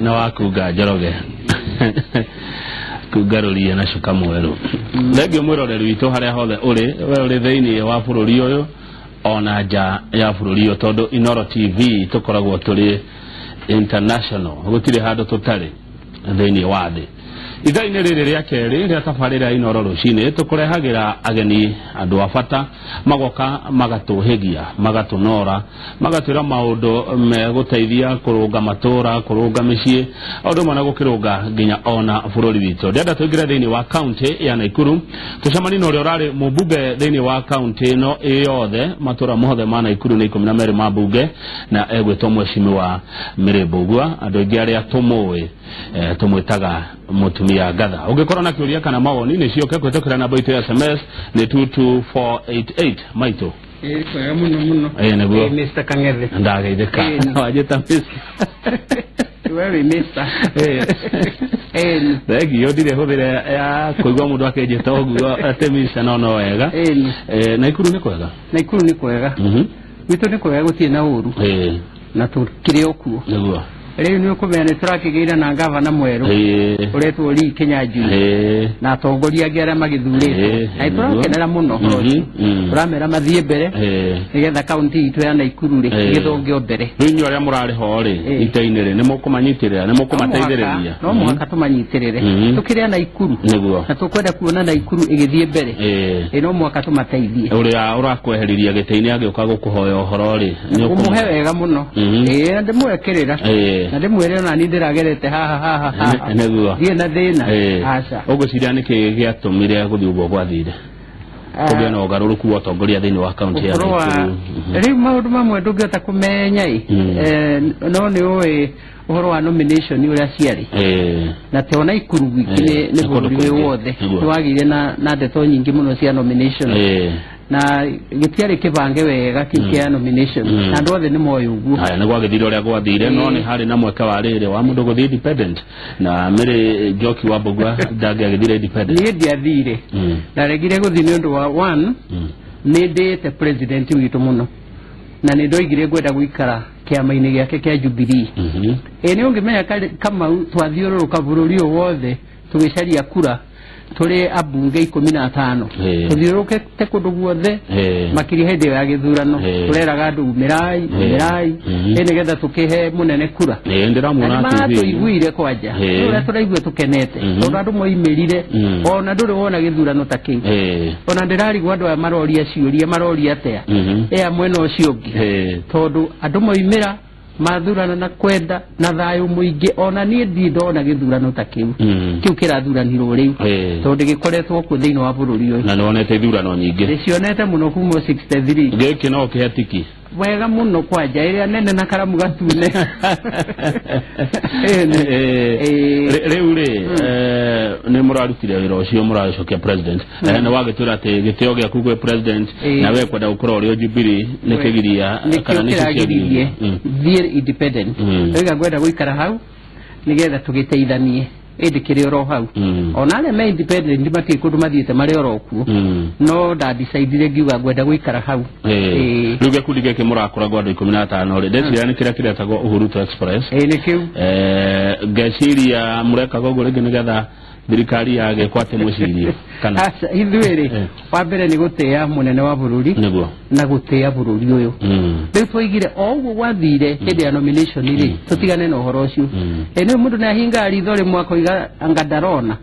na wakuga Njoroge kugaruria na shuka mwero legio mwiroreri witũ harĩa hothe ũrĩ thĩinĩ wa bũrũri ũyũ ona nja ya bũrũri ũyũ tondũ Inooro TV tũkoragwo tũrĩ international gũtirĩ handũ tũtarĩ thĩinĩ wa thĩ. Ithaa-inĩ rĩrĩ rĩa kerĩ rĩa tabarĩra Inooro rũcinĩ tũkũrehagĩra ageni andũ a bata magoka magatũhĩgia magatũnora magatwĩra maũndũ megũteithia kũrũnga matũra kũrũnga mĩciĩ ũndũ mwana gũkĩrũnga nginya ona bũrũri witũ. Ndĩrenda tũingĩre thĩinĩ wa kaunti ya Naikuru tũcemanie na ũrĩa ũrarĩ mũmbunge thĩinĩ wa kaunti ĩno yothe matũra mothe ma Naikuru nĩ 12 ma mbunge na egwĩtwo Mheshimiwa Mirĩmbũgua andũ aingĩ arĩa tũmũĩ tũmwĩtaga Mũtumia Gatha. Ũngĩkorwo na kĩũria kana mawoni nĩ cioke kũhĩtũkĩra namba itũ ya SMS nĩ 22488 maitũ. Kwega muno. Nĩguo. Mr. Kangethe. Ndageithĩka. Wajĩta Mr. Wewe Mr. Thegi ndire hũthĩre ya kũigua mũndũ akĩnjĩta ũguo atĩ Mr. no wega. Naikuru nĩ kwega. Naikuru nĩ kwega. Gwitũ nĩ kwega gũtirĩ na ũru. Na tũkĩrĩ okuo. Nĩguo. Rĩu nĩ ũkũmenya nĩ tũrakĩgĩra na gavana mwerũ ũretwo Lee Kenyanjui na atongoria angĩ arĩa magĩthurĩtwo na tũrakenera mũno tũramera mathiĩ mbere nĩgetha kaunti itũ ya Naikuru ĩgĩthonge mbere. Rĩu inyuĩ arĩa mũrarĩ ho rĩ ita-inĩ rĩ nĩ mũkũmanyitĩrĩra nĩ mũkũmateithĩrĩria no mũhaka tũmanyitĩrĩre tũkĩrĩa Naikuru na tũkwenda kuona Naikuru ĩgĩthiĩ mbere no mũhaka tũmateithie. Ũrĩa ũrakweheriria gĩtĩ-inĩ agĩũka gũkũhoya ũhoro rĩ nĩ ũkũmũhe wega mũno ndĩmwĩkĩrĩra na ndĩmwĩre ona niĩ ndĩragerete haha thiĩ na thĩna aca ũgũciria nĩkĩ gĩatũmire gũthiĩ ũguo gwathire kũgĩa na ũgarũrũku wa ũtongoria thĩinĩ wa kaunti ya Naikuru. Rĩu maũndũ mamwe ndũngĩhota kũmenya no nĩ ũĩ ũhoro wa nomination ũrĩa ciarĩ na te Naikuru gwiki nĩ bũrũri wĩ wothe nĩwagĩire na ndeto nyingĩ mũno cia nomination na gĩtiarĩ kĩbange wega kĩa nomination na andũ othe nĩ moĩ ũguo. Haya nĩ gwagĩthire ũrĩa gwathire no nĩ harĩ na mweke wa rĩrĩ wa mũndũ gũthiĩ independent na Mary Njoki wa Mbũgua ndangĩagĩthire independent. Niĩ ndiathire na regire gũthiĩ nĩ ũndũ wa one nĩ ndĩte president witũ mũno na nĩ ndoigire ngwenda gũikara kĩama-inĩ gĩake kĩa Jubilee. Nĩ ũngĩmenya Kamau twathiũrũrũka bũrũri ũyũ wothe tũgĩcaria kura tũrĩ abunge 15 tũthiũrũrũkĩte kũndũ guothe makĩria hĩndĩ ya gĩthurano tũreraga andũ umĩrai nĩgetha tũkĩhe mũnene kura tũiguire kwanja ũrĩa tũraigua tũkenete tondũ andũ moimĩrire ona ndũrĩ wona gĩthurano ta kĩu ona ndĩrarigwo andũ aya maroria ciũria maroria atĩa mwena ũcio ũngĩ tondũ andũ moimĩra mathurana na kwenda na thayũ mũingĩ ona niĩ ndona gĩthurano ta kĩu kĩrathuranirwo rĩu tondũ gĩkoretwo kuo thĩinĩ wa bũrũri ũyũ na nĩwonete ithurano nyingĩ nĩcionete mũno kuma 63 gĩkĩ no kĩhe tiki wega mũno kwanja ĩrĩa nene na karamu gatune rĩu rĩ nĩ mũrarutire wĩra ũcio mũracokia president nĩ wagĩtwĩra atĩ gĩtĩo gĩaku gwĩ president na we kwenda gũkorwo ũrĩ o Jubilee nĩ kĩgiria kana nĩ kĩgiria thiĩ independent rĩu ngwenda gũikara hau nĩgetha tũgĩteithanie ĩndĩ kĩrĩ oro hau ona arĩa me independent matirĩ kũndũ mathiĩte marĩ oro kuo no ndadicaidire ngiuga ngwenda gũikara hau. Rĩu gĩkundi gĩkĩ mũrakoragwo andũ 15 rĩ ndeciria nĩ kĩrĩa kĩretagwo Uhuru Express nĩ kĩu ngeciria mũrekaga ũguo rĩngĩ nĩgetha thirikari yagĩkwo atĩ mũcirio kana ithuĩ wa mbere nĩ gũtĩa mũnene wa bũrũri na gũtĩa bũrũri ũyũ rĩu twaigire o ũguo gwathire hĩndĩ ya nomination rĩ tũtigane na ũhoro ũcio nĩ mũndũ nĩahinga ritho rĩmwe akoiga anga ndarona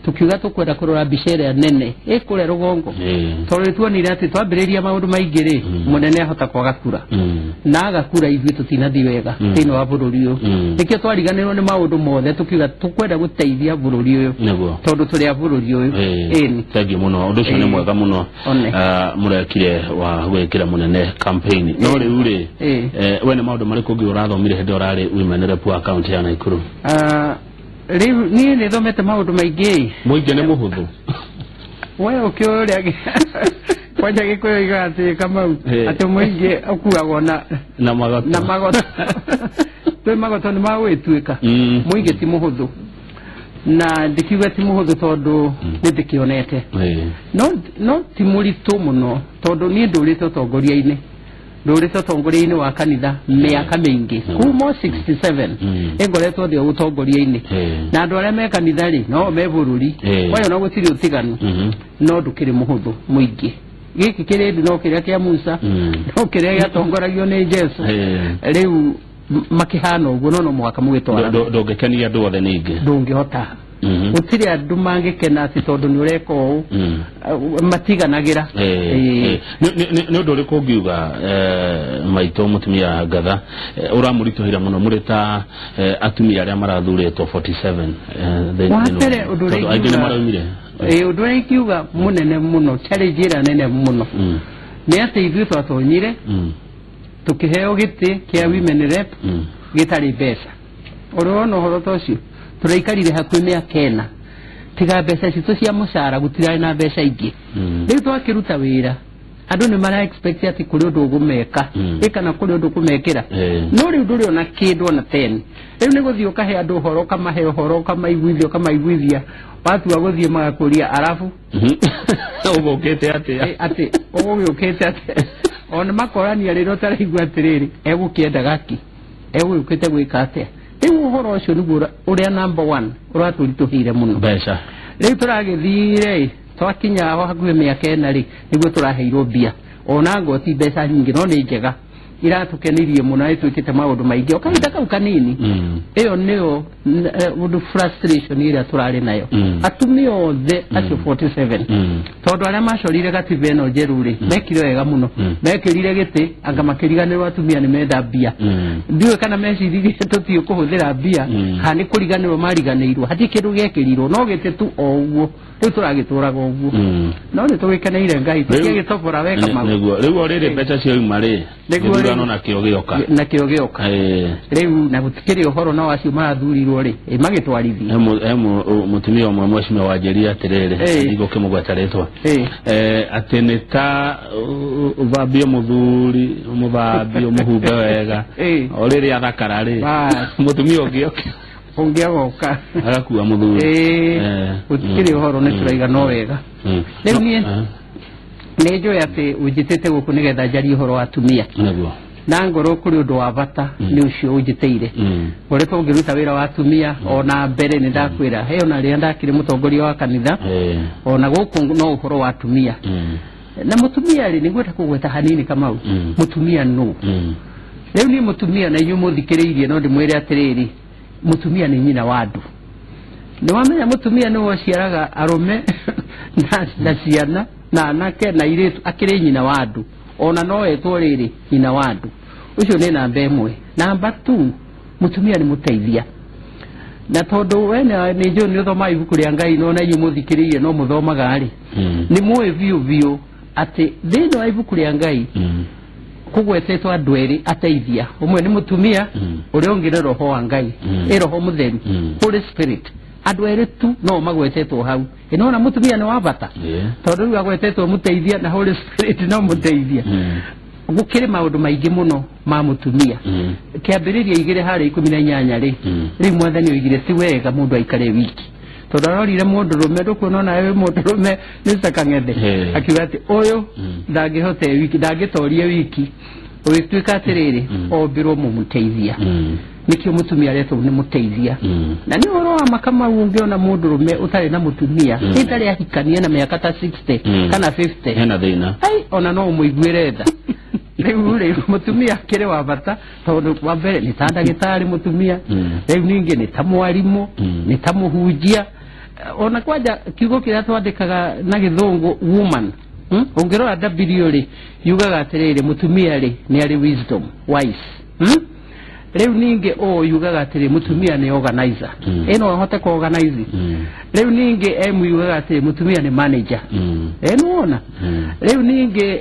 tukiuga tukwenda kurora mbica ĩrĩa nene ĩkũrĩa rũgongo tondũ tuonire atĩ twambĩrĩria maũndũ maingĩ rĩ mũnene ahota kwaga kura na agakura ithuĩ tũtinathiĩ wega thĩinĩ wa bũrũri ũyũ nĩkĩo twariganĩrwo nĩ maũndũ mothe tukiuga tukwenda gũteithia bũrũri ũyũ tondũ tũrĩ a bũrũri ũyũ. Thengiũ mũno ũndũ ũcio nĩ mwega mũno mũrekire wa gwĩkĩra mũnene campaign no rĩu rĩ we nĩ maũndũ marĩkũ ũngĩ ũrathomire hĩndĩ ũrarĩ women rep wa kaunti ya Naikuru? Rĩu niĩ nĩthomete maũndũ maingĩ mũingĩ nĩ mũhũthũ we ũkĩũrĩa kwanja gĩkũyũ igatĩ Kamau atĩ mũingĩ ũkuagwo na magoto twĩ magoto nĩ magwĩtuĩka mũingĩ ti mũhũthũ na ndikiuga ti mũhũthũ tondũ nĩndĩkĩonete no ti mũritũ mũno tondũ niĩ ndũrĩte ũtongoria-inĩ ndurito tongori-ini wa kanitha miaka mingi kuma 67 engoretwo thio utongoria-ini na andu aria me kanitha ri no me bururi wayo no gutiri utiganu no ndukiri muhuthu muingi giki kirindi no kiria kia Musa no kiria giatongoragio ni Jesu riu makihana uguo no mwaka mugitwara ndungikenia andu othe ningi ndungihota utiri andu mangikena ati tondu ni ureka uu matiganagira ni undu uriku ungiuga maito mutumia Ngatha uramurituhira muno murita atumia aria marathuritwo 47 wapere undu undu ikiuga munene muno chari jira nene muno ni ati ithuĩ twatonyire tukiheo giti kia women rep gitari mbeca urona uhoro tocio turaikarire hakuhi miaka ena tiga mbeca citu cia mucara gutirari na mbeca ingi riu twakiruta wira andu ni mara expect ati kuri undu ugumeka ikana kuri undu kumekira no riu nduri ona kindu ona 10 riu ni guthii ukahe andu uhoro kamahe uhoro kamaiguithia watu aguthii magakuria arafu ugukite ati ugukite ati ona makorania riro taraigua atiriri egukienda gaki egukite gwika atia riu uhoro ucio niguo uria number 1 uraturituhire muno mbeca riu turagithire twakinya aho hakuhe miaka ena ri niguo turaheirwo mbia ona ngoti mbeca nyingi no ni njega iratukenirie muno itwikite maundu maingi okahinda kau kanini iyo niyo undu frustration iria turari nayo atumia othe acio 47 tondu aria macorire gatiba ino njeru ri mekire wega muno mekirire giti anga makiriganirwo atumia ni menda mbia ndiwe kana meciririe tutie kuhuthira mbia hani kuriganirwo mariganirwo hati kindu gekirirwo no gite tu o uguo riu turagituraga uguo no ni tugikeneire Ngai tugigitobora weka magu riu riri mbeca cia uma ri niguo na kio gioka riu na gutikiri uhoro no acio marathurirwo ri magitwarithia mutumia umwe mweshimia wajeria atiriri ndigo kimugweta ritwa ati ni ta uthambie muthuri umuthambie umuhumbe wega oriri athakara ri mutumia ungiagoka agakua muthuri gutikiri uhoro ni turaiga no wega riu nie nejo ati ujitete guku nigetha njari uhoro wa atumia na ngoro kuri undu wa bata ni ucio ujiteire ureto ngiruta wira wa atumia ona mbere ni ndakwira he ona ria ndakire mutongoria wa kanitha ona guku no uhoro wa atumia na mutumia ri nigweta kugweta hanini kama mutumia no riu ni mutumia na inyu muthikiriirie no ndimwire atiriri mutumia ni nyina wa andu ni wamenya mutumia no ciaraga arume na ciana na anake na iritu akiri nyina wa andu ona no etwo riri nyina wa andu ucio ni namba 1 namba 2 mutumia ni muteithia na tondu wena ni jo ni uthoma ibuku ria Ngai no na yumuthikiririe no muthomaga ri ni muwe biu ati thino ibuku ria Ngai kugwetetwo andu eri ateithia umwe ni mutumia uria ungi ni roho wa Ngai roho mutheru Holy Spirit andu eri tu no magwetetwo hau inona mutumia ni wa bata tondu riu agwetetwo muteithia na Holy Spirit no muteithia gukire maundu maingi muno ma mutumia kiambiriria igire hari 18 ri riu mwathani oigire si wega mundu aikare wiki tondu arorire mundu rume ndukuona ewe mundu rume ni sakang'ethe akiuga ati uyu ndangihote wiki ndangitorie wiki ugituika atiriri ombirwo mumuteithia nikio mutumia reto ni muteithia na ni horo wa makama ungiona mundu rume utari na mutumia itari ahikania na miaka ta 60 kana 50 hena thina ai ona no umuiguire tha riu mutumia kire wa bata tondu wa mbere ni tanda gitari mutumia riu ningi ni ta mwarimu ni ta muhunjia ona kwaja kiugo kiria twandikaga na githungu woman ungirora W ri yugaga atiriri mutumia ri ni ari wisdom wise riu ningi yugaga atiri mutumia ni organizer eno hote ko organize riu ningi yugaga atiri mutumia ni manager eno ona riu ningi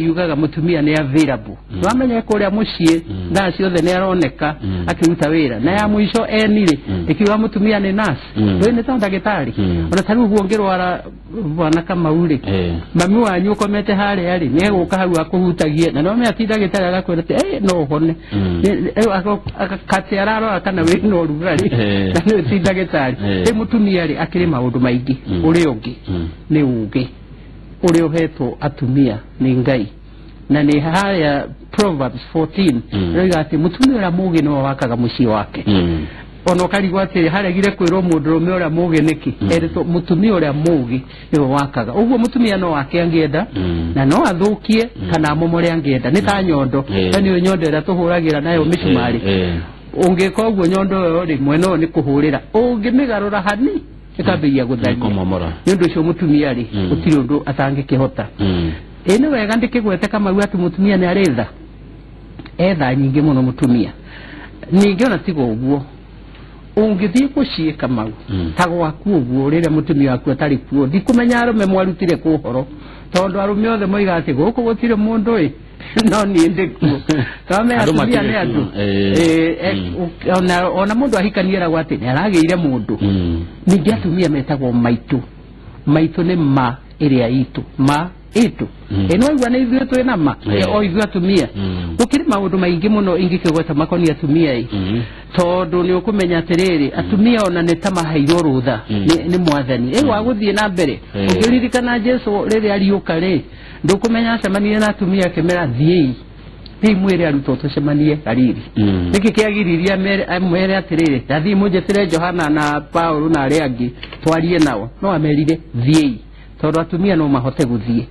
yugaga mutumia ni available twamenya kuria mucie na ciothe ni aroneka akiruta wira na ya mwisho enire ikiwa mutumia ni nurse we ni ta ndagitari ona taru guongirwara bwana kama uri mami wanyu ukomete hari ari ni eguka hau akuhutagie na no me atinda gitara agakwira no hone akakate araro kana we no rugari na no tinda gitari mutumia ri akiri maundu maingi uri ungi ni uge uri uhetwo atumia ni Ngai na ni haya Proverbs 14 rega ati mutumia ura mugi no wakaga muci wake ono karigwa ati haregire kwirwo mundu rume ura mugi niki erito mutumia ura mugi no wakaga uguo mutumia no wake angienda na no athukie kana momore angienda ni ta nyondo ni nyondo ira tuhuragira nayo micumari ungika uguo nyondo yo ri mweno ni kuhurira ungimigarura hani ikabiya gutharia nyondo cio mutumia ri utiri undu atangikihota ene wega ndikigwete kama watu mutumia ni aretha etha nyingi muno mutumia ningi ona tigo uguo ungithie kuciika mau tagwa kuguo rire mutumia waku atari kuo ndikumenya arume mwarutire kuhoro tondu arume othe moiga ati guku gutire mundu no ni ndikuo kama atumia ni andu ona mundu ahikaniera gwati ni arageire mundu ningi atumia metagwo maitu ni ma iria itu ma itu eno igwa na ithuĩ twĩ na ma o ithuĩ atumia gũkĩrĩ maũndũ maingĩ mũno ingĩkĩgweta makoni atumia tondũ nĩ ũkũmenya atĩrĩrĩ atumia ona nĩ ta maheirwo rũtha nĩ mwathani wa gũthiĩ na mbere ũkĩririkana Jesũ rĩrĩa ariũka rĩ ndũkũmenya acemanirie na atumia akĩmera thiĩi thiĩ mwĩre arutwo tũcemanie Galili nĩkĩ kĩagiririe mere atĩrĩrĩ thathiĩ mũnjetĩre Johana na Paulo na arĩa angĩ twarie nao no amerire thiĩi tondu atumia no mahote guthie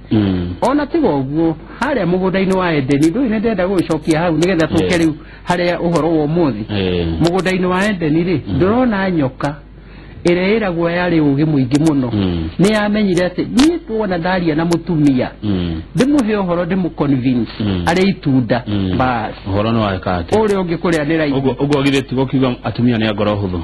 ona tigo uguo haria mugunda-ini wa Edeni ndu ine ndenda gucokia hau nigetha tuke riu haria uhoro wa umuthi mugunda-ini wa Edeni ri ndurona nyoka ire iragwo yari ugi muingi muno ni yamenyire ati ni tuona ndaria na mutumia ndimuhe uhoro ndimuconvince ari itunda bas uhoro no akate uri ungi kuria ni raithi ugo githeti gukiuga atumia ni agoro huthu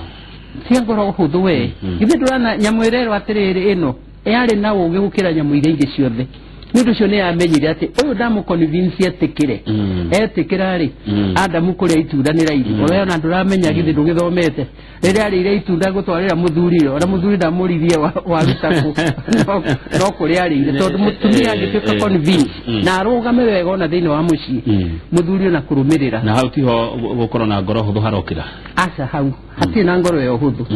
si ngoro huthu we ithe ndurana nyamwirero atiriri ino yari na ugi gukira nyamu ire ingi ciothe nundu cio ni amenyire ati uyu ndamu convince etikire etikira ri Adamu kuria itunda ni raithi oyo na nduramenya githi ndugithomete riria ari ire itunda gutwarira muthuri ona muthuri ndamuririe wa rutaku no kuria ari ire tondu mutumia angituika convince na arugame wega ona thiini wa mucii muthuri ona kurumirira na hau tiho gukorwo na ngoro huthu harokira aca hau hati na ngoro yo huthu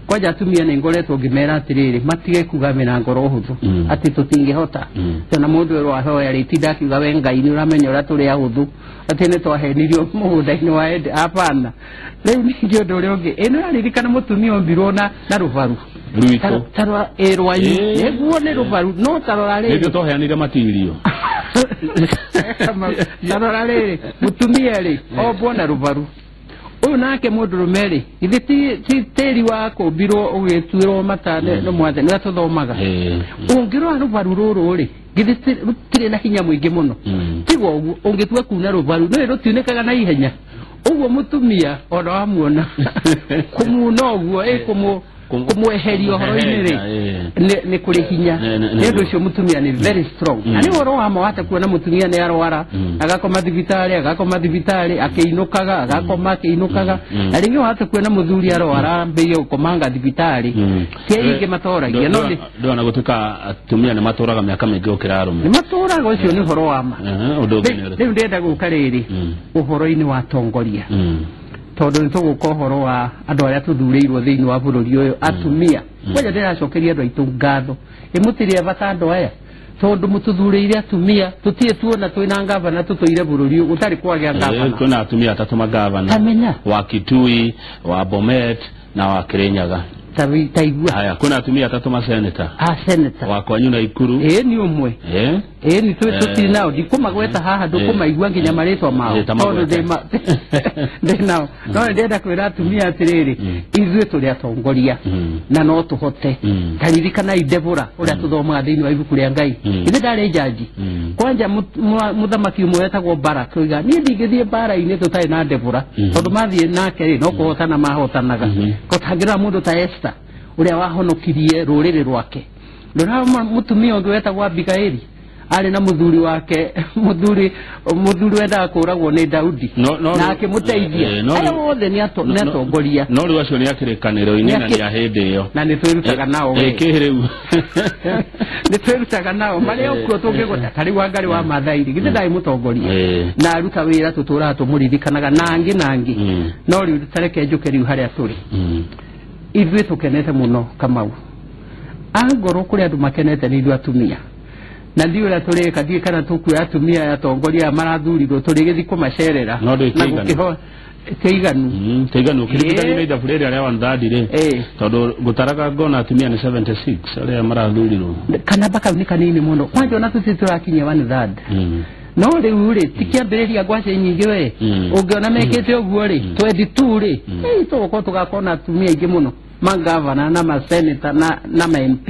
kwaja atumia ni ngoretwo ngimera atiriri matige kuga mena ngoro huthu ati tutingihota tena mundu ero ahoya ritinda kiuga we Ngai ni uramenya ura turi ahuthu ati ni twahenirio mugunda-ini wa apana riu ningi undu uria ungi ino aririkana mutumia ombirwo na ruvaru tarwa erwanyi eguo ni ruvaru no tarora riri ndio twaheanire matirio tarora riri mutumia ri obona ruvaru uyu nake mundu rumeri ithi ti teri wako biro ugitwirwo matane no mwathani na tuthomaga ungirwa ruvaru ruru ri githi tire na hinya mwingi muno tigo uguo ungitua kuna ruvaru no rutiunikaga na ihenya uguo mutumia ona wamuona kumuna uguo kumweheria horo-ini ri ni kuri hinya ndu cio mutumia ni very strong ani horo wa mawata kuona mutumia ni arwara agakoma thibitari akiinukaga agakoma akiinukaga aringi wata kuona muthuri arwara mbiye ukomanga thibitari tie ingi matoragia no ndo na gutuka atumia ni maturaga miaka mingi ukira arume ni maturaga ucio ni horo wa ma riu ndenda guka riri uhoro-ini wa tongoria tondu nituguka uhoro wa andu aria tuthuriirwo thiini wa bururi uyu atumia kwaja ndiracokeria andu aitu ngatho imutirie bata andu aya tondu mututhuriire atumia tutie tuona twina ngavana tutoire bururi uyu gutari kwagia ngavana kuna atumia atatu magavana wa Kitui wa Bomet na wa Kirinyaga taigua haya kuna atumia atatu maseneta senator wa kwanyu na Ikuru ni umwe ni tuti nao ndikumagweta haha ndukumaigua nginya maritwa mao tondu de nao no ndenda kwira atumia atiriri ithuĩ turi atongoria na no tuhote taririkana Debora uria tuthomaga thiini wa ibuku ria Ngai ithe ndari jaji kwanja muthamaki umwe wetagwo Barak oiga ni ndingithie bara-ini tutari na Debora tondu mathie nake ri no kuhotana mahotanaga kotangira mundu ta Esther uria wahonokirie ruriri rwake ndona mutumia ungi wetagwo Abigaili ari na muthuri wake muthuri wenda kuragwo ni Daudi na akimuteithia aya wothe ni atongoria no riu acio ni akirikaniro-ini na ni ahindi iyo na ni twirutaga nao kiriu ni twirutaga nao mari okuo tungigota tari wa Ngai wa Mathairi githe ndai mutongoria na aruta wira tuturaga tumuririkanaga nangi no riu tareke njuke riu haria turi ithuĩ tukenete muno Kamau angoro kuri andu makenete ni ithuĩ atumia na ndio la tole kadie kana tuku atumia ya tongoria marathurirwo tuli githi kumacerera na gukiho teiganu kirikitani na idafureri aria wandadire todo gutaraga ngona atumia ni 76 aria marathurirwo kana baka ni kanini muno kwanja ona tutiturakinya one third no riu ri tikiambiriria ngwace nyingi we ungiona mekete uguo ri 22 ri tuko tugakona atumia ingi muno mangavana na maseneta na ma MP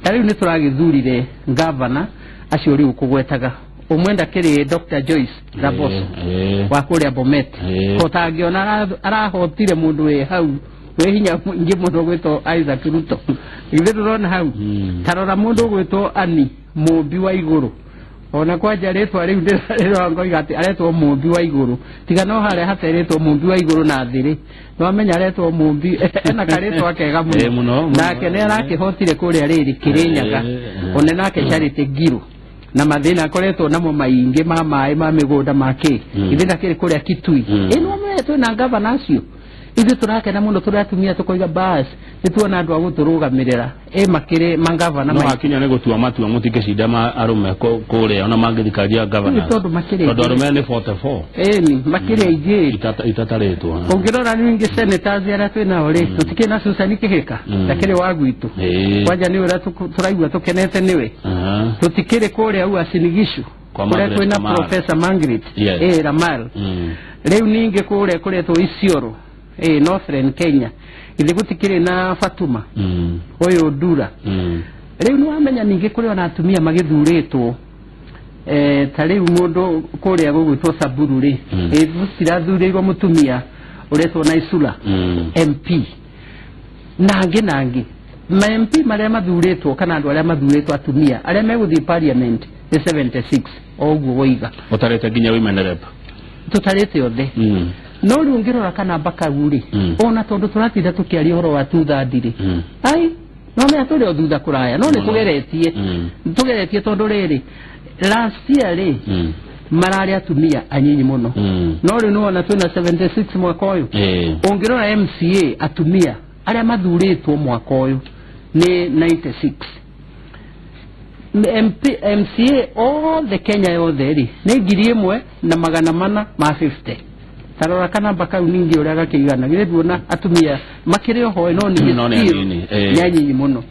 tariu ni turagithurire governor acio ri ukugwetaga umwenda kiri Dr. Joyce Rabos wa kuria Bomet kotangiona arahotire mundu we hau we hinya ingi mundu gwito Isaac Ruto ithe turona hau tarora mundu gwito Ani Mumbi wa iguru ona kwanja retwa riu ndiro ngoiga ati aretwo Mumbi wa iguru tiga no hare hateretwo Mumbi wa iguru na thiri no amenya aretwo Mumbi ena karetwa kega muno nake ne arakihotire kuria riri Kirinyaga one nake Charity Giru na mathina akoretwo namo maingi ma mai ma migunda make ithina kiri kuria Kitui ino metwe na governor acio ithe turakena muno turatumia tukoiga bas nituona andu aguturugamirira makire mangavana no akinya ne gutua matua mutike shida ma arume kuria ona mangithikaria governor todo makire todo arume ne 44 ni makire ije itataretwo ungirora ningi senators ara twina ore tutike na Susan Kihika takire wagwitu kwanja ni ura turaigua tukenete niwe tutikire kuria u asinigishu kuria twina Professor Margaret Ramal riu ningi kuria kuretwo Isioro Northern Kenya ile gutikire na Fatuma oyo Dura riu ni wamenya ningi kuri ona atumia magithuritwo tariu mundu kuria gugwitwo Saburu ri gutirathuriirwo mutumia uretwo na Isula MP nangi ma MP maria mathuritwo kana andu aria mathuritwo atumia aria meguthi parliament ni 76 oguo woiga utarete ginya women rep tutarete othe no riungirora kana baka uri ona tondu turatinda tukiaria horo wa tuthadiri ai no me aturi othutha kuraya no ni tugeretie tondu riri last year ri marari atumia anyinyi muno no ri no ona twina 76 mwaka uyu ungirora MCA atumia aria mathuritwo mwaka uyu ni 96 MCA all the Kenya yothe ri ni 1,450 tarora kana baka uningi uraga kigana gireduona atumia makire ho no ni nyanyi muno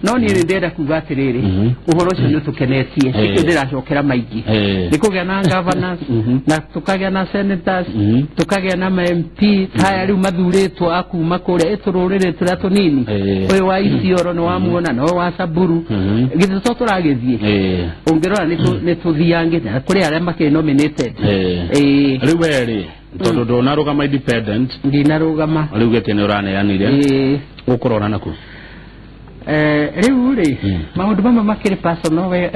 no ni ndenda kugatiriri uhoro cio tukenetie ikyo ndiracokera maingi nikugia na governors na tukagia na senators tukagia na MP taya riu mathuritwo akuma kuria itururire turatu nini oyo wa Isioro no wamuona no wa Saburu githu turagithie ungirora ni tuthiange kuri aria make nominated riu weri tondu ndonarugama independent ndinarugama riu getene uraneanire ukurora naku riu ri maundu mama makire personal we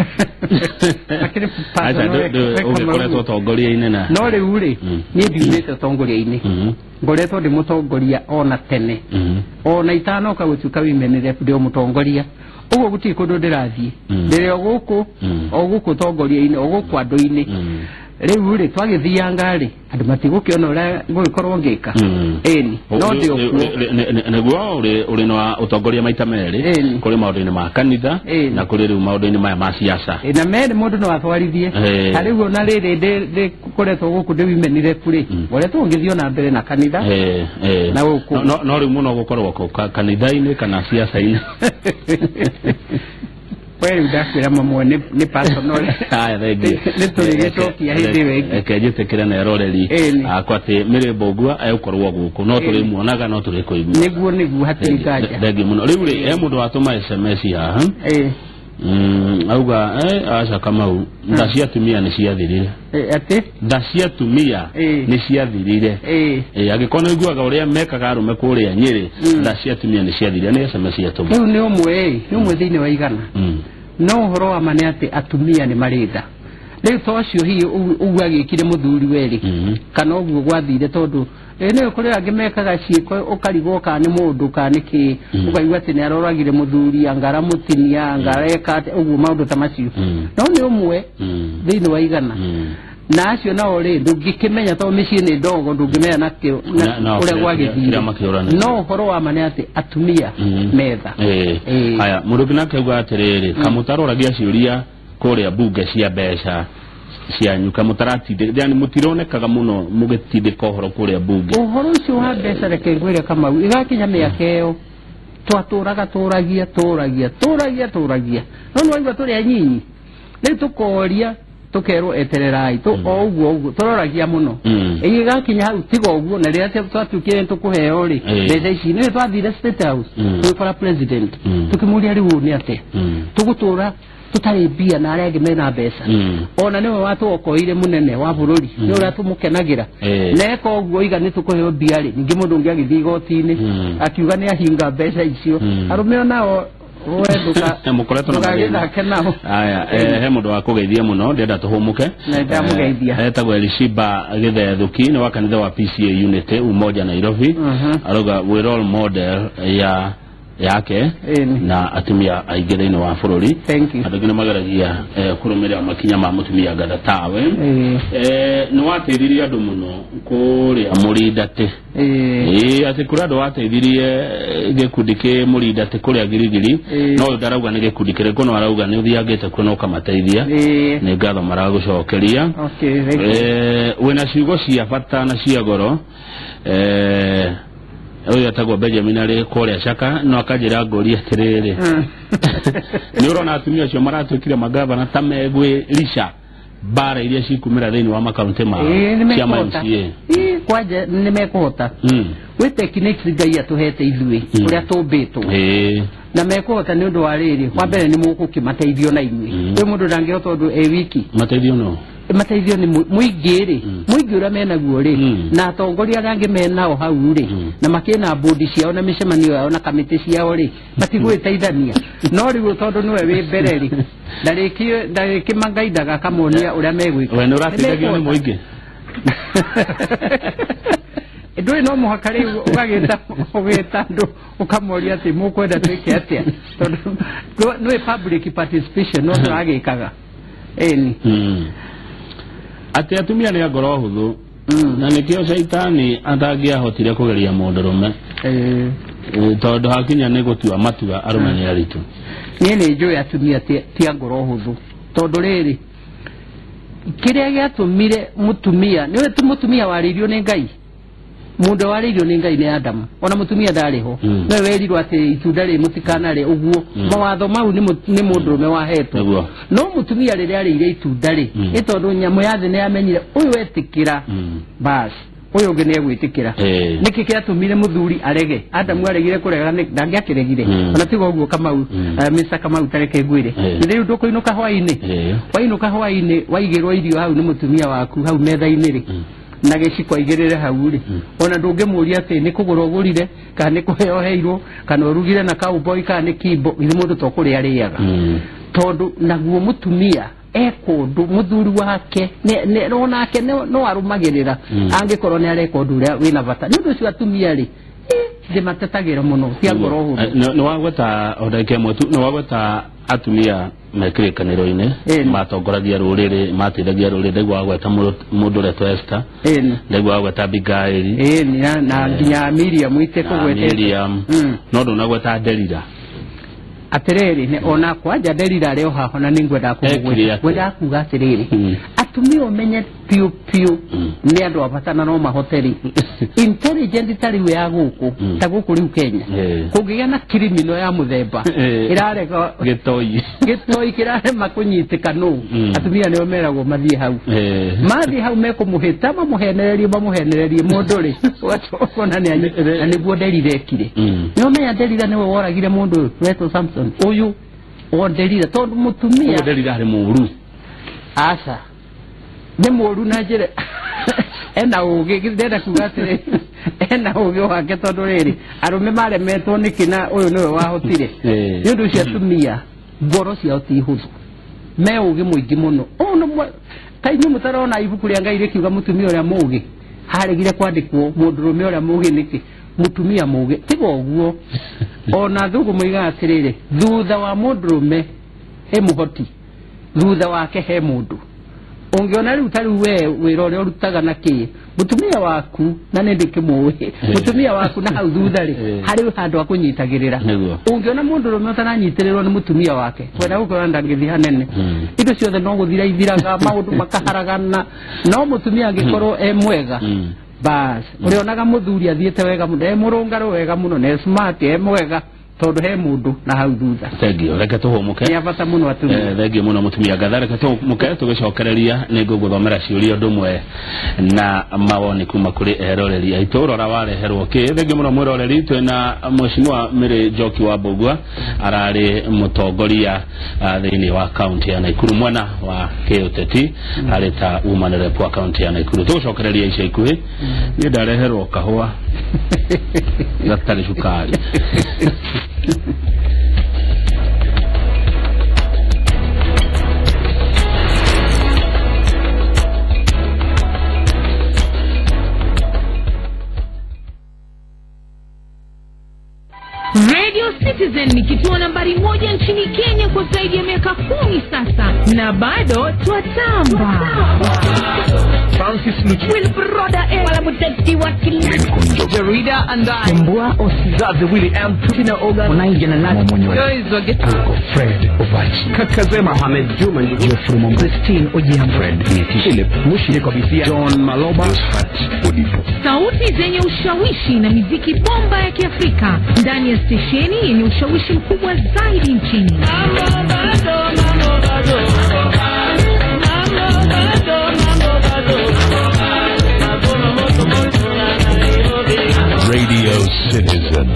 makire personal ugekoretwo tongoria-ini na no riu ri ni ndiumite tongoria-ini ngoretwo ndi mutongoria ona tene ona itanoka gutuka wimenire ndi mutongoria uguo guti kundu ndirathie ndire oguku tongoria-ini oguku andu-ini riu ri twagithianga ri andu matigukiona uria ngugikorwo ngika eni no ndi okuo neguo uri no utongoria maita meri kuri maundu-ini ma kanitha na kuri riu maundu-ini ma siasa na meri mundu no atwarithie ariu na riri ndi kuretwo guku ndi wimenire kuri ngoretwo ngithio mbere na kanitha na guku no riu muno gukorwo kanitha-ini kana siasa-ini wewe ndakwira mamwe ni personal aya thegi niturigecokia hindi wengi ekejitekera na eroreri akwate mirembo gua ayukorwo guku no turi muonaga no turi kuigua niguo hatiri kanja thegi muno riu ri mundu watuma SMS haha auga acha kamau ndaciatumia ni ciathirire ati ndaciatumia ni ciathirire agikona iguaga uria mekaga arume kuria Nyeri ndaciatumia ni ciathirire ni SMS yatuma riu ni umwe thiini wa igana no horo wa mane ati atumia ni maritha riu tocio hi ugagikire muthuri weri kana uguo gwathire tondu ene kuri angimekaga ciiko ukarigo ka ni mundu ka niki ukaigwa ati ni aroragire muthuri angara mutinia angareka uguo maundu ta macio no ni umwe thiini wa igana na acio nao ri ndungikimenya to micii ni ndogo ndungimenya nakio uria gwagithire no horo wa mane ati atumia metha haya mundu kinake uga atiriri kamutaroragia ciuria kuria bunge cia mbeca cianyu kamutarati yani mutironekaga muno mugitindika uhoro kuria bunge uhoro ucio wa mbeca reke ngwire kama igakinya miaka iyo twaturaga turagia no waigua turi anyinyi riu tukoria tukerwo etererai tu oguo turoragia muno igakinya hau tiga oguo na riria twatuikire tukuheo ri mbeca ici ni twathire State House twikora president tukimuria riu ni ate tugutura tutari bia na arege mena mbeca ona niwe watuokoire munene wa bururi ni ura tumukenagira neka oguo iga ni tukuheo bia ri ningi mundu ngi agithi igoti-ini akiuga ni ahinga mbeca icio arume onao weduka mukoretwo na kenao aya he mundu wa kugeithia muno ndenda tuhumuke na ndamugeithia etagwo Elishiba Githethuki ni wa kanitha wa PCA Unity Umoja Nairobi aroga we role model yake na atumia aingĩ thĩinĩ wa bũrũri andũ ngĩ nĩmageragia kũrũmĩrĩra makinya ma mũtumia Gatha tawe nĩ wateithirie andũ mũno kũrĩa Mũrindatĩ atĩ kũrĩ andũ wateithirie gĩkundi kĩ Mũrindatĩ kũrĩa Girigiri no ũyũ ndarauga nĩ gĩkundi kĩrĩkũ no arauga nĩ ũthiangĩte kuo na ũkamateithia nĩ ngatho maragũcokeria wĩna ciugo cia bata na cia goro oya tagwo Benjamin ari kore shaka no akajira ngori atiriri ni urona atumia acio maratwikire magavana tamegwe lisha bara iria cikumira thini wa makaunti ma cia MCA kwaje nimekuhota we techniques ngai atuhete ithui uria tumbitwo na mekuhota ni undu wa riri wa mbere ni mukukimateithio na inyui we mundu ndangihota undu wiki mateithio no mateithio ni muingiri muingira mena guo ri na atongoria rangi menao hau ri na makina bodi ciao na micemanio yao na kamiti ciao ri matigwiteithania no riu tondu niwe wi mbere ri ndariki mangaidaga kamonia uria megwika we no ratithagio ni muingi ndui no muhaka riu ugagita ndu ukamoria ati mukwenda twike atia tondu no public participation no turagikaga ati atumia ni ngoro huthu na nikio shaitani atangiahotire kugeria mundurume tondu hakinya ni gutua matua arume ni aritu ni njui atumia ti ngoro huthu tondu riri kiria giatumire mutumia niwe tu mutumia waririo ni ngai mundu waririo ni ngai ni Adam ona mutumia ndariho no werirwo ati itunda ri mutikana ri uguo mawatho mau ni mundurume wahetwo no mutumia riria arire itunda ri itondu nyamu yathi ni amenyire uyu etikira bas uyu ngi ni egwitikira niki kiatumire muthuri arege Adam aregire kurega ndangiakiregire ona tigo uguo Kamau Mr. Kamau tareke ngwire riu ndukuinuka hwaini waigirwo irio hau ni mutumia waku hau metha-ini ri na giciko igirire hau ri ona ndungimuria ati ni kugura ugurire kana ni kuheo heirwo kana urugire na cowboy kana ni kimbo ni mundu to kuri ariaga tondu naguo mutumia ekundu muthuri wake ne ronake no arumagirira angikorwo ni arekundu ria wina bata ni undu cio atumia ri ndimatetagira muno cia ngoro hu no wagweta odake motu no wagweta atumia mekirikaniro-ini matongoragia ruriri mateithagia ruriri ndegwa gweta mundu retwo Esther ndegwa gweta Abigail na nginya Miriam ite kugwete Miriam no ndunagweta Delila atiriri ne ona kwaja Delila reo haho na ningwenda kugweta wenda kuga atiriri atumia umenye piu ni andu abatana no mahoteri intelligent tari we aguku ta guku riu Kenya kugiya na criminal ya muthemba irarega gitoi kirare makunyitika no atumia ni omeragwo mathie hau mekumuhita mamuhenererie mundu ri watona ni guo Delila ekire ni omenya Delila ni we woragire mundu weto Samson uyu o Delila tondu mutumia Delila ari muru asa ni muru na njire ena ugi ndenda kuga atiri ena ugi wake tondu riri arume maremetwo nikina uyu niwe wahotire ni undu cia atumia ngoro ciao ti huthu me ugi muingi muno ono kainyu mutarona ibuku ria Ngai rikiuga mutumia uria mugi haregire kwandikwo mundurume uria mugi niki mutumia mugi tigo guo ona thugu muiga atiriri thutha wa mundurume he muhoti thutha wake he mundu ungiona riu tari we wirore urutaga na ki mutumia waku na nende kimwe mutumia waku na hau thuthari hari handu akunyitagirira ungiona mundu rume utananyitirirwo ni mutumia wake wenda gukora ndangithi hanene indo ciothe no guthira ithiraga maundu makaharagana no mutumia angikorwo mwega bas urionaga muthuri athiete wega muno murungaro wega muno ne smart mwega tondu he mundu na hau thutha thengio reke tuhumuke ya bata muno atumia thengio muno mutumia gathare reke tuhumuke tugicokereria ni nguguthomera ciuria ndumwe na mawoni kuma kuri eroreri aitu urora wareherwo ki thengio muno mwiroreri twina mheshimiwa Mary Njoki wa Mbugua arari mutongoria thiini wa county ya Nakuru mwena wa Uteti ari ta woman rep wa county ya Nakuru tugicokereria ica ikuhi ni ndareherwo kahua gatari cukari Radio Citizen ni kituo nambari 1 nchini Kenya kwa zaidi ya miaka 10 sasa na bado twatamba. Francis Luchi Wilbroda wala muteti wa Kilimo Jarida Andai Mbua Osizaze Willy M. Tina Oga Naija na Nati Guys Wageta Fred Obachi Kakazema Mohamed Juma Njio From Christine Ojiam Fred Philip Mushi Kobisia John Maloba Odipo sauti zenye ushawishi na muziki bomba ya Kiafrika ndani ya stesheni yenye ushawishi mkubwa zaidi nchini. Radio Citizen.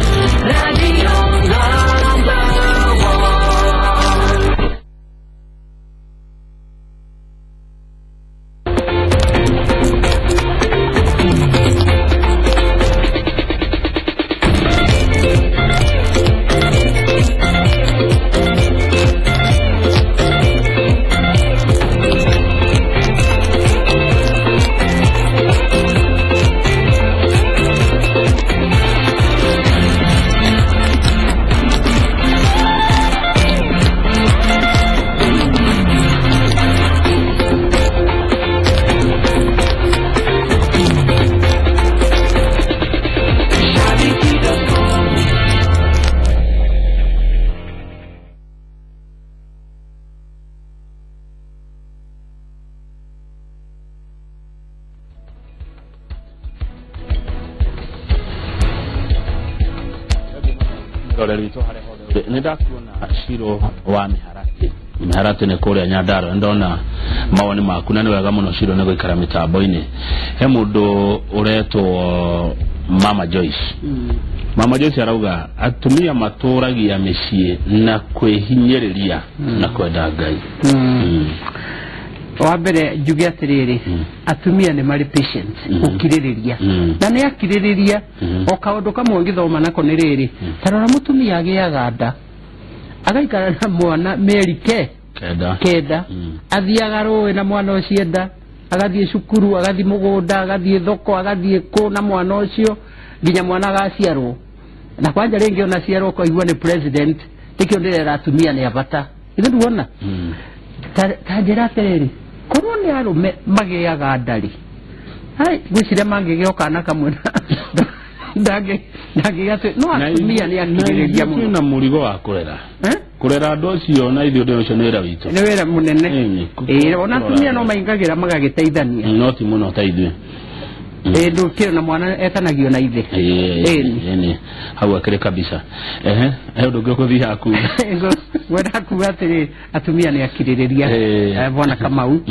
Nenda kuona Shiro wa Miharati ne kore Nyandaro ndona mawoni maku na ni wega muno Shiro nego ikara mitambo-ini he mundu ureto Mama Joyce Mama Joyce arauga atumia maturagia micii na kwihinyiriria na kwenda Ngai wabere njuge atiriri atumia ni mari patient ukiririria na ni akiririria o kaundu kamwe ngithoma nako ni riri tarora mutumia agiaga nda agaikara na mwana merike keda athiaga ruwe na mwana ucio nda agathie cukuru agathie mugunda agathie thoko agathie ku na mwana ucio nginya mwana agaciarwo na kwanja ringi ona ciarwo ko igwa ni president tikio ndirera atumia ni abata ithu duona tajira atiriri korwo ni arume magiaga ndari hai gwicire mangigioka na kamwe ndage gate no atumia ni akiriria muno na murigo wa kurera kurera ndocio na ithio ndio cionera wito ni wera munene ona atumia no maingagira magagiteithania no ti muno taithio ndukiro na mwana etanagio na ithe ni hau akire kabisa ndugio kuthi haku wenda kuatiri atumia ni akiririria bwana Kamau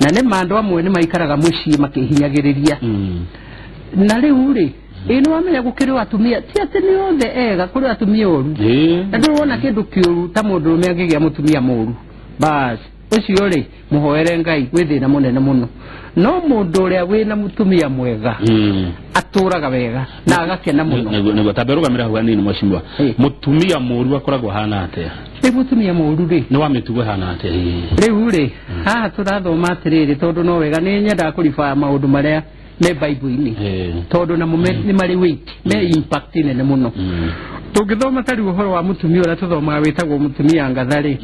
na ne mando amwe ni maikaraga mucii makihinyagiriria na riu ri ino amenya gukirwa atumia ti ati ni othe ega kuri atumia oru na ndurona kindu kiuru ta mundu rume angigia mutumia moru bas ucio ri muhoere Ngai gwithina munene muno no mundu uria wina mutumia mwega aturaga wega na agakena muno nego taberugamira huga nini mwashimwa mutumia moru akoragwo hana atia mutumia moru ri ni wamituwe hana atia riu ri ha turathoma atiriri tondu no wega ni nyenda kurifa maundu maria me Bible-ini tondu na mume ni mari weight me impact nene muno tungithoma tari uhoro wa mutumia ura tuthoma witagwo mutumia ngathari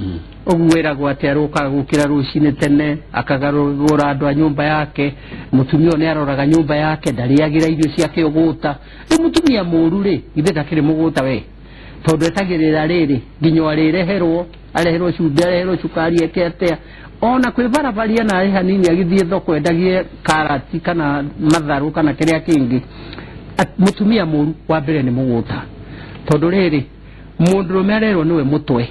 ogwiragwo ati aruka gukira rucine tene akagarura andu a nyumba yake mutumia ne aroraga nyumba yake ndariagira irio ciake uguta ni mutumia muru ri ithe takiri muguta we tondu etagirira riri nginyo arireherwo cumbi areherwo cukari ekete ona kwivarabaria na ari hanini agithie thoko endagie karati kana matharu kana kiria kingi mutumia muru wa mbere ni muguta tondu riri mundu merero niwe mutwe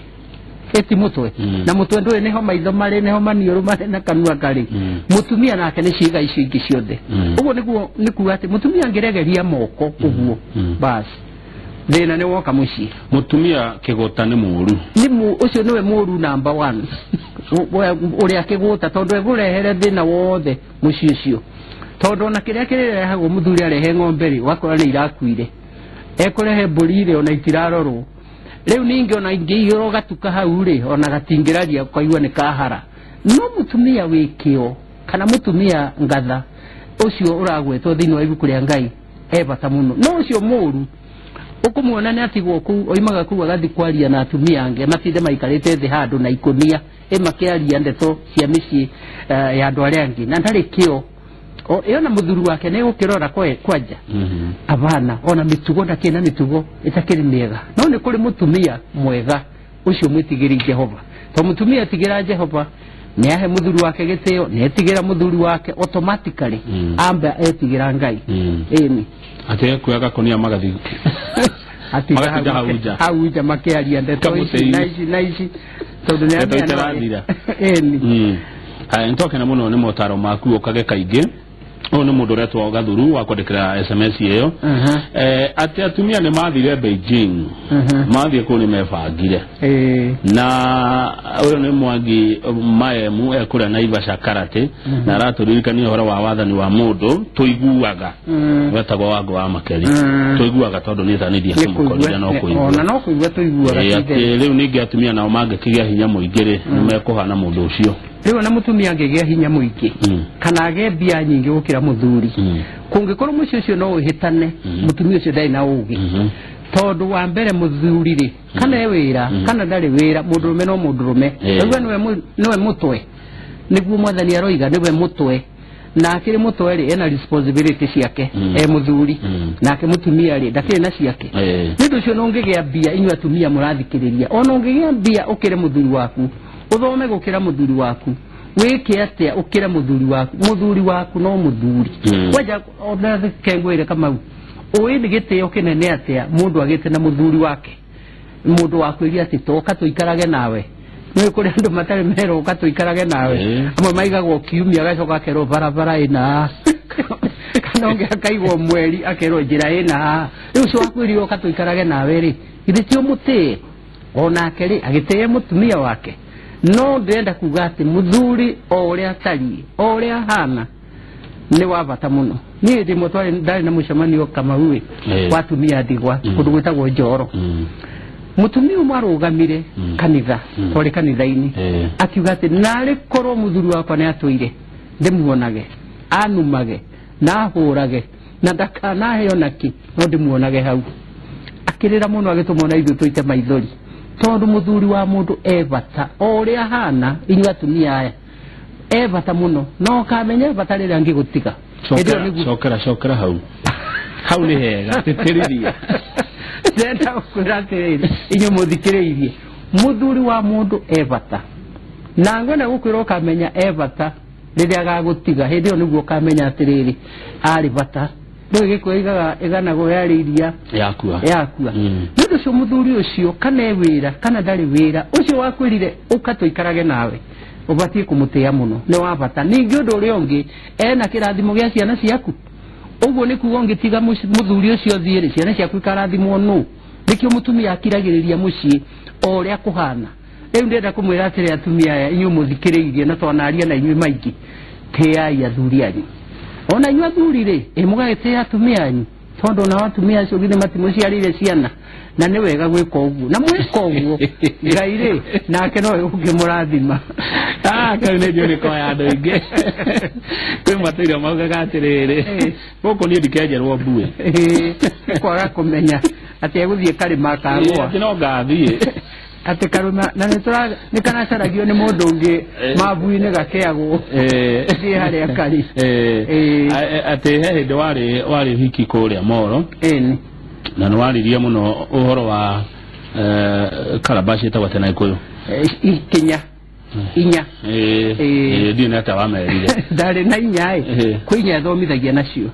eti mutwe na mutwe ndwe neho maitho mari neho maniuru mari na kanua kari mutumia nake ni ciiga icio ingi ciothe uguo nikuga ati mutumia ngeregeria moko uguo basi thina ni woka muci mutumia kigota ni muru ucio niwe muru number 1 uria kiguta tondu egurehere thina wothe muci ucio tondu na kiria kirehagwo muthuri arehe ngomberi wakora ni irakuire ekurehe mburi ona itirarorwo riu ningi ona ingihiro gatuka hau ri ona gatingiraria kwaigua ni kahara no mutumia wikio kana mutumia ngatha ucio uragwetwo thini wa ibuku ria Ngai bata muno no ucio muru ukumuona ni atigwo ku oimaga ku agathi kwaria na atumia ange matinde maikarite thi handu na ikonia makiaria ndeto cia micii ya andu aria angi na ndari kio yona muthuru wake ne ukirora kwanja abana ona mitugo na kina mitugo itakiri miega no ni kuri mutumia mwega ucio mwitigiri Jehova to mutumia atigira Jehova ni ahe muthuru wake gitio ni etigira muthuru wake automatically amba etigira Ngai eni ate kuyaga konia magathi atiga hauja makiaria ndeto ici tondu ni ate eni ntoke na muno ni motaro maku okage kaingi ni mundu retwa gathuru wa kwandikira SMS iyo ati atumia ni mathire Beijing mathie ku ni mebangire na uyo ni Mwangi Maemu ekura na Ivasha Karate na raturirikania horo wa wathani wa mundu tuiguaga wetagwo wangu wa makeri tuiguaga tondu ni thanidia kumukorira no kuigua ona no kuigua tuiguaga riu ningi atumia nao mangikigia hinya muingire ni mekuhana mundu ucio riu na mutumia angegia hinya muingi kana agebia nyingi gukira muthuri kungikorwo mucio ucio no uhitane mutumia ucio ndai na ugi tondu wa mbere muthuri ri kana ewira kana ndari wira mundurume no mundurume niwe mutwe niguo mwathani aroiga niwe mutwe na akiri mutwe ri ena responsibility ciake muthuri nake mutumia ri ndakiri na ciake nindo ucio no ngigia bia inyu atumia murathikiriria ona ngigia bia ukire muthuri waku uthome gukira muthuri waku wike atia ukira muthuri waku no muthuri waja ona kengwire kama uini gitio kinene atia mundu agite na muthuri wake mundu waku iria titoka tuikarage nawe ni kuri andu matari mero ukatuikarage nawe amwe maigagwo kiumia gacoka kero barabara ina kana onge akaigwo mweri akero njira ina riu cio wakwiri ukatuikarage nawe ri ithitio muti ona keri agiteye mutumia wake no ndenda kuga ati muthuri oria tari oria hana ni wabata muno ni ndi mutwari ndari na mucemanio kama uwe watumia ndigwa kundu gwitagwo Njoro mutumia mwarugamire kanitha kore kanitha-ini akiuga ati nari korwo muthuri wakwa ni atuire ndimuonage anumage na hurage na ndakanahe onaki no ndimuonage hau akirira muno agitumona ithu tuite maithori tondu muthuri wa mundu bata oria hana inyu atumia aya bata muno no kamenya bata riri angigutiga cokera hau ni hega titiriria ndenda kurate inyu muthikiriirie muthuri wa mundu bata na ngwenda gukwira kamenya bata riri agagutiga hindi yo niguo kamenya atiriri ari bata no gikwigaga igana go yariria yakua nindo cio muthuri ucio kana ewira kana ndari wira ucio wakwirire ukatuikarage nawe ubatie kumutia muno ni wabata ningi undu uri ungi ena kirathimo gia ciana ciaku uguo ni kuga ngitiga muthuri ucio thiire ciana ciaku ikarathimwo nu nikio mutumia akiragiriria mucii oria kuhana riu ndenda kumwira atiri atumia aya inyu muthikiriirie na twanaria na inyu maingi tiai athuri anyu ona inyu athuri ri mugagite atumia anyu tondu na atumia acio githĩ matimuciarire ciana na nĩ wega gwĩka ũguo na mwĩka ũguo Ngai rĩ nake no ũngĩmũrathima kau nĩ njũĩ ko ya andũ aingĩ kwĩ matũire maugaga atĩrĩrĩ gũkũ niĩ ndikenjerwo mbuĩ kwaga kũmenya atĩ egũthiĩ karĩma kagwa atĩ no ngathiĩ ati karuma na nĩ kanacaragio nĩ mũndũ ũngĩ mabu-inĩ gakeagwo thiĩ harĩa kari atĩ he hĩndĩ warĩ hiki kũrĩa Moro na nĩ waririe mũno ũhoro wa karabaci ĩtagwo atĩ na Gĩkũyũ inya ndiĩ nĩ atĩa wamerire ndarĩ na inya kwĩ inya thomithagia nacio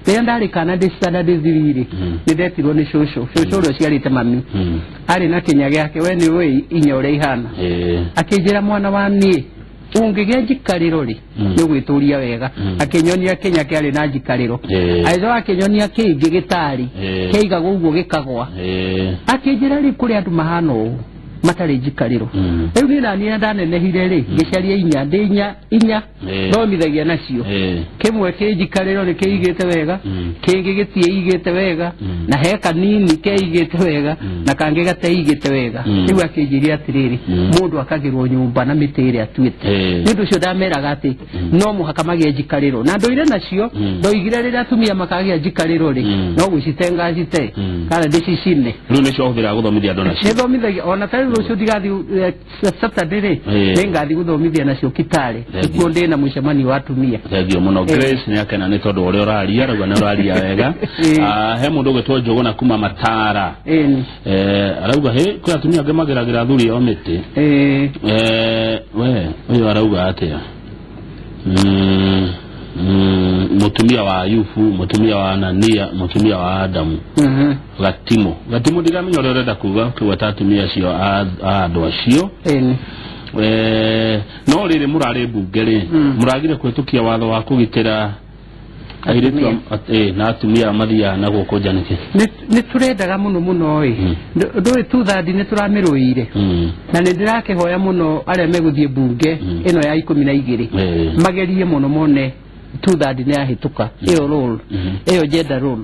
rĩrĩa ndarĩ kana ndĩ standard 3 nĩ ndetirwo nĩ cũcũ ũrĩa ciarĩte mami arĩ na kĩnya gĩake we nĩ ũĩ inya ũrĩa ihana akĩnjĩra mwana wa niĩ ũngĩgĩa njikarĩro rĩ nĩ gwĩtũria wega akĩnyonia kĩnya kĩarĩ na njikarĩro aizo akĩnyonia kĩngĩ gĩtarĩ kĩaigagwo ũguo gĩkagwa akĩnjĩra rĩ kũrĩ andũ mahana ũũ matarĩ njikarĩro rĩu niĩ naniĩ ndanenehire rĩ ngĩcaria inya thomithagia nacio kĩmwe kĩ njikarĩro nĩ kĩigĩte wega kĩngĩ gĩtiĩigĩte wega na he kanini keigĩte wega na kangĩ gateigĩte wega rĩu akĩnjĩria atĩrĩrĩ mũndũ akagĩrwo nyũmba na mĩtĩ ĩrĩa atuĩte nĩ ũndũ ũcio ndameraga atĩ no mũhaka magĩe njikarĩro na ndũire nacio ndoigire rĩrĩa atumia makagĩa njikarĩro rĩ no gwĩcitenga cite kana ndĩcicine rĩu nĩcio hũthĩraga gũthomithia andũ nacio nĩthomithagia ona tarĩ rũciũ ndigathiĩ Saturday rĩ nĩngathiĩ gũthomithia nacio Kitale nĩkuo ndĩ na mũcemanio wa atumia thengio mũno Grace nĩ akena nĩ tondũ ũrĩa ũraria rauga nĩ ũraria wega he mũndũ ũgĩtwo Njũgũna kuma Matara arauga kwĩ atumia angĩ mageragĩra athuri ao mĩtĩ we ũyũ arauga atĩa mutumia wa Ayubu mutumia wa Anania mutumia wa Adamu Gatimo ndiramenya ũrĩa ũrenda kuga kwĩwata atumia acio andũ acio no rĩrĩ mũrarĩ mbunge rĩ mũragire kwĩtũkia watho wa kũgitĩra airĩtu na atumia mathiaga na gũkũ nja nĩkĩ nĩ tũrendaga mũno ndũĩ tuthandi nĩ tũramĩrũire na nĩ ndĩrakĩhoya mũno arĩa megũthiĩ mbunge ĩno ya 12 magerie mũno mone tuthandi nĩ yahĩtũka ĩyo role ĩyo gender role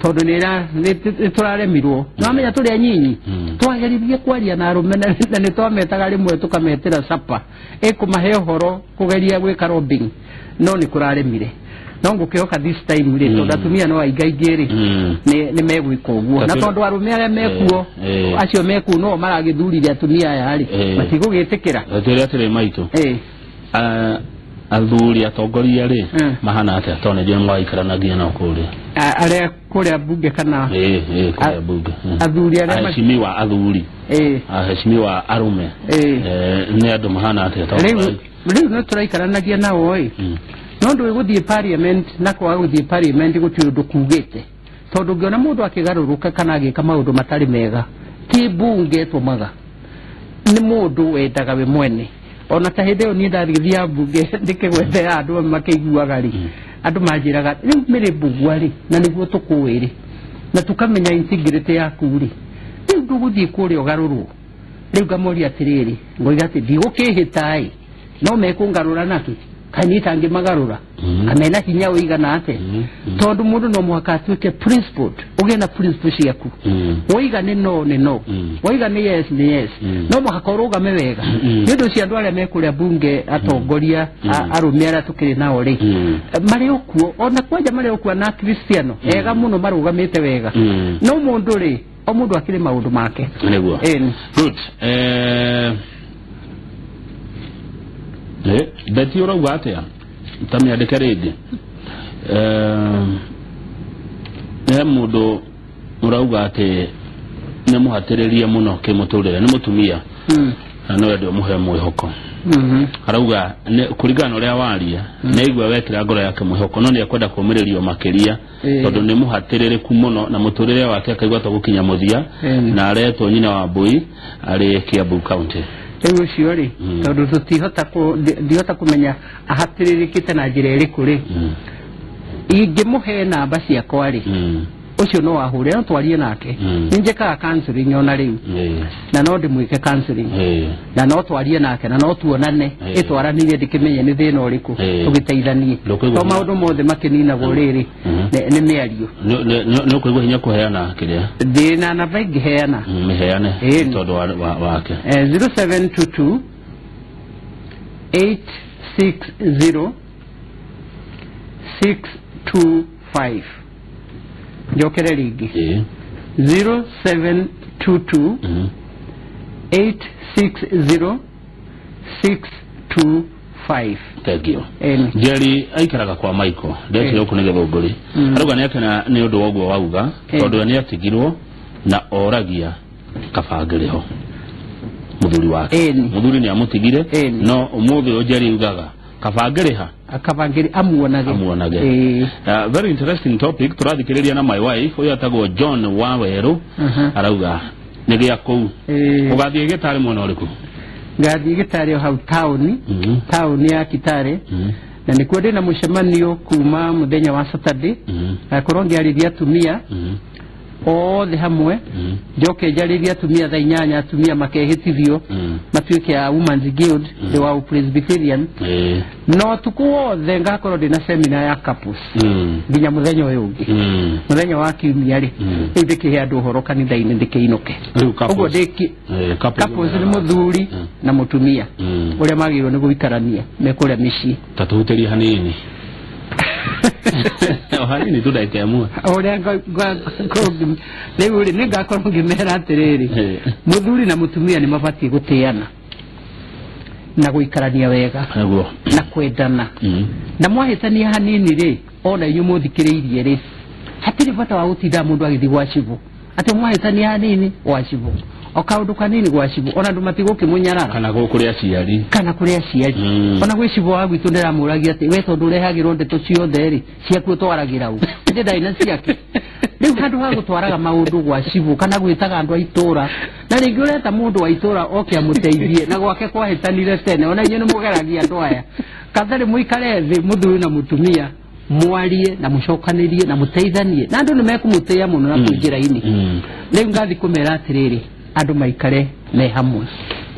tondũ nĩ tũraremirwo nĩwamenya tũrĩ anyinyi twageririe kwaria na arũme na nĩ twametaga rĩmwe tũkametĩra sapa ĩkũmahe ũhoro kũgeria gwĩka lobbying no nĩ kũraremire no ngũkĩoka this time rĩ tondũ atumia no aingaingĩ rĩ nĩ megwĩka ũguo na tondũ arũme arĩa mekuo acio mekuo no maragĩthurire atumia aya rĩ matigũgĩtĩkĩra atĩrĩ maitũ athuri atongoria rĩ mahana atĩa tondũ nĩ mwaikaranagia nao kũrĩa arĩa kũrĩa mbunge kana kũrĩa mbunge athuri arĩa aheshimiwa athuri aheshimiwa arũme nĩ andũ mahana atĩa tondũ rĩu no tũraikaranagia nao no ndũĩ gũthiĩ parliament na kwaga gũthiĩ parliament gũtirĩ ũndũ kugĩte tondũ ngĩona mũndũ akĩgarũrũka kana agĩka maũndũ matarĩ mega ti mbunge tũmaga nĩ mũndũ wendaga we mwene ona ta hĩndĩ ĩyo niĩ ndathiĩ mbunge ndĩkĩgwethera andũ makĩiguaga rĩ andũ manjĩraga rĩu mĩrĩ mbugua rĩ na nĩguo tũkũĩ rĩ na tũkamenya integrity yaku rĩ rĩu ndũgũthiĩ kũrĩa ũgarũrwo rĩu ngamoria atĩrĩrĩ ngoiga atĩ ndigũkĩhĩta no mekũngarũra nakĩ kanita angĩ magarũra amena hinya ũigana atĩ tondũ mũndũ no mũhaka atuĩke principled ũgĩe na principle ciaku woiga nĩ no woiga nĩ yes no mũhaka ũrũgame wega nĩ ũndũ ũcio andũ arĩa mekũrĩa mbunge atongoria arũme arĩa tũkĩrĩ nao rĩ marĩ ũkuo ona kwanja marĩ ũkuo na Kristiano ega mũno marũgamĩte wega no mũndũ rĩ o mũndũ akĩrĩ maũndũ make nĩguo good beti ũrauga atĩa tamĩandĩke rĩngĩ he mũndũ ũrauga atĩ nĩ mũhatĩrĩrie mũno kĩmũtũrĩre nĩ mũtumia na no endwo mũhe mwĩhoko arauga kũringana ũrĩa waria nĩ aigua wekĩra ngoro yake mwĩhoko no nĩ ekwenda kũmĩrĩrio makĩria tondũ nĩ mũhatĩrĩrĩku mũno na mũtũrĩre wake akaigua ta gũkinya mũthia na aretwo nyina wa mbũi arĩ Kiambu County rĩu ũcio rĩ tondũ tũtihota kũmenya ahatĩrĩrĩkĩte na njĩra ĩrĩkũ rĩ ingĩmũhe namba ciakwa rĩ ucio no ahure no twarie nake ninjeka counseling ona riu na no ndimwike counseling na no twarie nake na no tuonane itwaranirie ndikimenye ni thina uriku tugiteithanie to maundu mothe makinina goriri ni miario no kuigwa hinya kuheana kiria ndina na baigi heana miheane todo wake 0722 860 625 Jokere ligi 0722 860 625 Thank you. Jerry aikaraga kwa Michael ndekire kunege thogori aruga ne kana ni undu wogwo wauga tondu ni atigirwo na oragia kabangereho muthuri wake muthuri ni amutigire no umuthi o Jerry ugaga kabangereha akabangeri amuonage very interesting topic turathikiriria na my wife uyo atagwo John Waweru arauga nige yakou ugathie gitari mwana uriku ngathie gitari hau town ya Kitare na nikuo ndina mucemanio kuma muthenya wa Saturday akorongi ariria Atumia othe hamwe njoke njariria Atumia thaa 8 Atumia makehitithio matuike ya Women's Guild the wa Presbyterian no tukuo othe ngakorwo ndina seminar ya couples nginya muthenya uyu ungi muthenya wa kiumia ri ndike andu horo kanitha-ini ndikeinuke uguo ndiki couples ni muthuri na mutumia uria magirwo ni guikarania mekuria micii tatuhuteria hanini hanini tudaikemua oria leo ni ngakorwo ngimera atiriri muthuri na mutumia ni mabatie gutiana na guikarania wega na kwendana na mwahitania hanini ri ona inyu muthikiriirie ri hatiri bata wa gutinda mundu agithi gwacibu ati mwahitania hanini wacibu okaundu kanini gwacibu ona ndu matiguki munyarara kana kuria ciari ona gwicibu wa gwitu ndiramuragia ati we tondu rehagirwo ndeto ciothe ri ciaku twaragira u ndi ndaina ciake riu handu ha gutwaraga maundu gwacibu kana gwitaga andu aitura na ringi ureta mundu wa itura oke amuteithie na gwake kwahitanire tene ona inyu ni mugeragia andu aya kathari muikare thi muthuri na mutumia mwarie na mucokanirie na muteithanie na andu ni mekumuteia muno na kunjira-ini riu ngathi kumera atiriri andu maikare me hamwe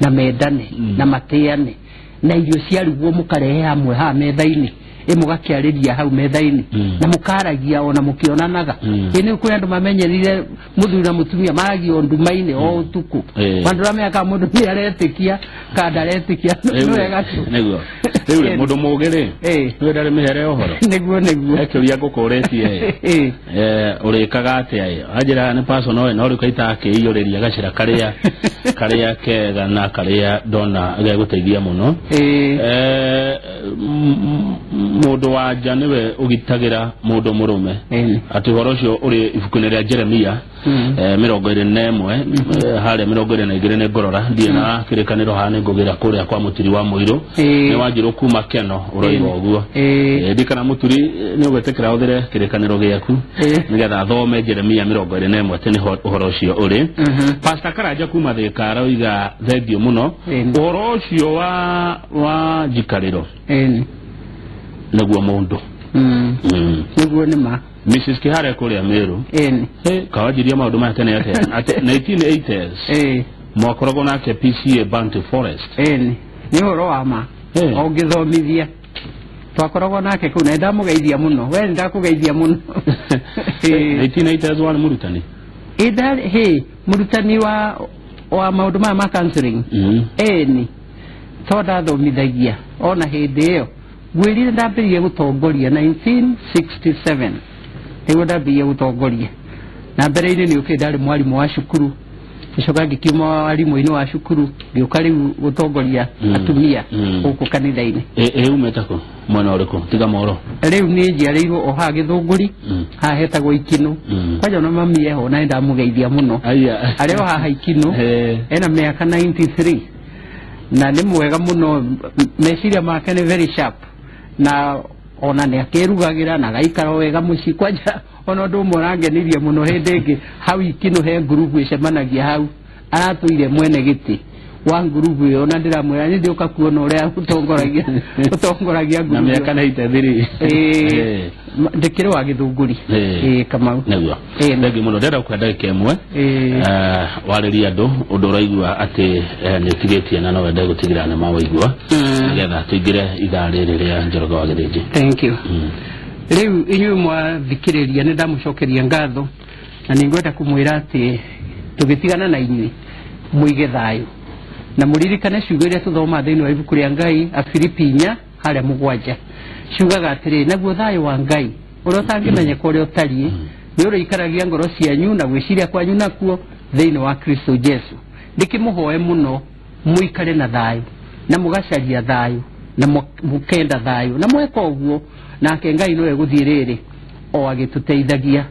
na mendane na mateane na irio ciarugwo mukarehe hamwe ha metha-ini mugakiariria hau metha-ini na mukaragia ona mukionanaga ini kuri andu mamenyerire muthuri na mutumia maragio nduma-ini o utuku bandu rameka mundu ni aretikia kada aretikia no wega neguo riu mundu mugire we ndari mihere ohoro neguo ekiria ngukuretie urikaga atia ajira ni personal no rikaita akiiyuriria gacira karia kega na karia dona geguteithia muno mundu wa nja niwe ugitagira mundu murume ati horo cio uri ibuku-ini ria Jeremia 21 hale 22 ne ngorora ndie na kirikaniro hane ngugira kuria kwa mutiri wa muiro ni wanjiru kuma keno uroiwa uguo ndikana muturi ni ugwetekera uthire kirikaniro giaku nigetha thome Jeremia 21 tene horo cio uri Pastor Karaja kuma thikara uiga thengiu muno horo cio wa jikariro neguo mundu neguo nima Mrs. Kihare kuria Meru kawajiria maundu ma tene ate 1980s mwakorogo nake PCA Bounty Forest ni horo wa ma ongithomithia twakorogo nake kuna ndamugeithia muno we ndakugeithia muno 1980s wale murutani murutani wa maundu ma counseling tonda thomithagia ona hindi iyo gwirire ndambirie gutongoria 1967 niguo ndambirie gutongoria na mbere-ini ni ukindari mwarimu wa cukuru icoka ngikiuma warimu-ini wa cukuru ngiuka riu gutongoria Atumia guku kanitha-ini umetako mwana uriku tiga moro riu ni njiarirwo o ha Githunguri ha hetagwo Ikinu kwaja no mami eho na ndamugeithia muno ari o ha Ikinu ena miaka 93 na ni mwega muno meciria make ni very sharp na ona ni akirugagira na gaikara wega muci kwaja ona ndu morangenirie muno hindi ingi hau Ikinu he group icemanagia hau aratuire mwene giti wa group yo na ndiramwira ni ndioka kuona uria utongoragia group na miaka 93 ndikire wa githunguri Kamau negwa ndege muno ndera kwenda kemwe wariria andu undu raigua ati nitigetie na no wenda gutigira na mawaigua ngetha tuigire idare riria Njoroge wa Githĩnji. Thank you. Riu inyu mwa thikiriria ni ndamucokeria ngatho na ningwenda kumwira ati tugitigana na inyui muige thayu na muririkane ciugo iria tuthoma thiini wa ibuku ria Ngai Afilipi 4 haria 7 ciugaga atiri naguo thayu wa Ngai uria utangimenyeka uria utariĩ ni uria ikaragia ngoro cianyu na gwiciria kwanyu nakuo thiini wa Kristo Jesu. Ndikimuhoe muno muikare na thayu na mugacaria thayu na mukenda thayu na mweka uguo nake Ngai no eguthii riri o agituteithagia.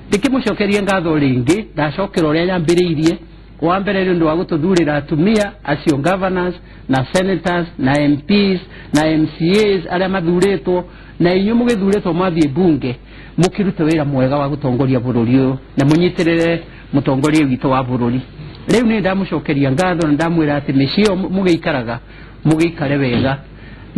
Ndikimucokeria ngatho ringi ndacokera uria yambiriirie wa mbere ndio wa gututhurira atumia acio governors na senators na MPs na MCAs aria mathuritwo na inyu mugithuritwo mathie bunge mukirute wira mwega wa gutongoria bururi uyu na munyitirire mutongoria witu wa bururi. Riu ni ndamucokeria ngatho na ndamwira ati micio mugiikaraga mugiikare wega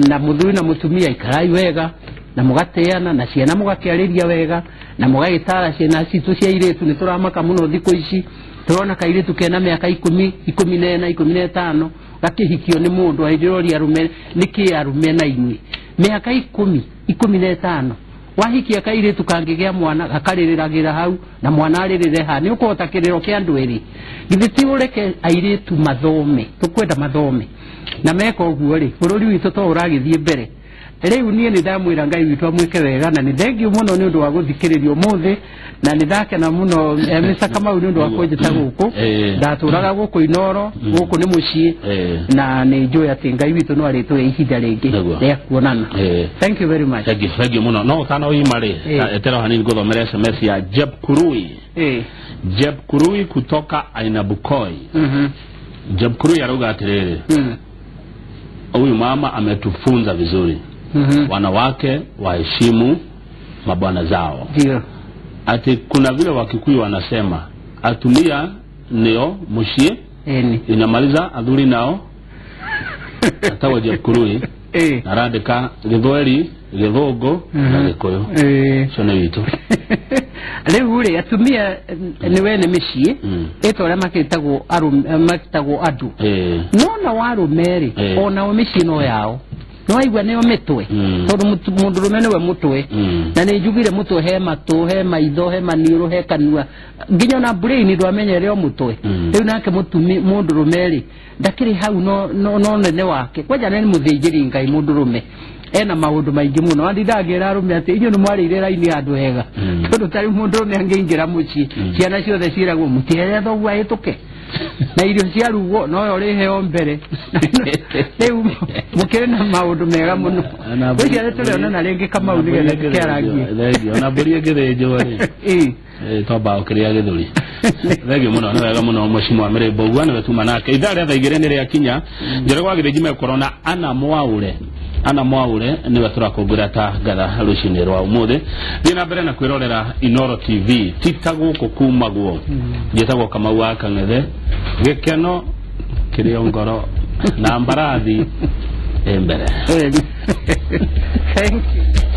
na muthuri na mutumia ikarai wega na mugateana na ciana mugakiariria wega na mugagitara ciana citu cia iritu ni turamaka muno thiku ici turona kairitu kena miaka 10 14 15 gakihikio ni mundu aidorori arume niki arume na inyui miaka 10 15 wahikia kairitu kangigea mwana gakaririragira hau na mwana aririre ha ni ukota kiriro kia andu eri githiti ureke airitu mathome tukwenda mathome na meko uguo ri bururi witu to uragithie mbere. Riu nie ni ndamwira Ngai witu amwike wega na ni thengiu muno ni undu wa guthikiririo muthi na ni thakena muno Mr. Kamau ni undu wa kunjita guku ndaturaga guku Inooro guku ni mucii na ni njui ati Ngai witu no aritwe ihinda ringi ria kuonana. Thank you very much. Thank you muno no kana uimari etero hanini guthomera SMS ya Jeb Kurui Jeb Kurui kutoka Ainabukoi. Jeb Kurui arauga atiriri huyu mama ametufunza vizuri. Wanawake waheshimu mabwana zao. Ndio. Ati kuna vile Wakikuyu wanasema Atumia nio mushie inamaliza athuri nao atawa Jeb Kurui narandika Githweri Githungu na Gikuyu sone witu. Riu ri atumia ni wene mishie etora makitagwo andu nona warumeri ona omishie no yao no aigwa ne ometwe tondu mundu rumene we mutwe na ni njugire mutwe he matu he maitho he maniru he kanua nginya na brain ndo amenyere o mutwe riu nake mutumi mundu rumeri ndakiri hau no nene wake kwaja nene muthinjiri Ngai mundu rume ena maundu maingi muno andithagira arume ati inyu ni mwarire raini andu hega tondu tari mundu rume angiingira muci ciana ciothe ciragwo mutiere thogu ahituke na irio ciarugwo no yo riheo mbere riu mukire na maundu mega muno kucia turiona na ringi Kamau ni getha kiaragie ona mburi ngithinjwo ri toba ukiria githuri thegi muno na wega muno mheshimiwa Mirembo ugwa na wetuma nake idara tha igire ni ria kinya Njoroge wa Githĩnji mekorona ana mwaure ni watura kugura ta gatha rucini rwa umuthi thina mbere na kwirorera Inooro TV titago kumagwo getagwo Kamau wa Kang'ethe gikeno kirio ngoro na mbarathi embere. Thank you.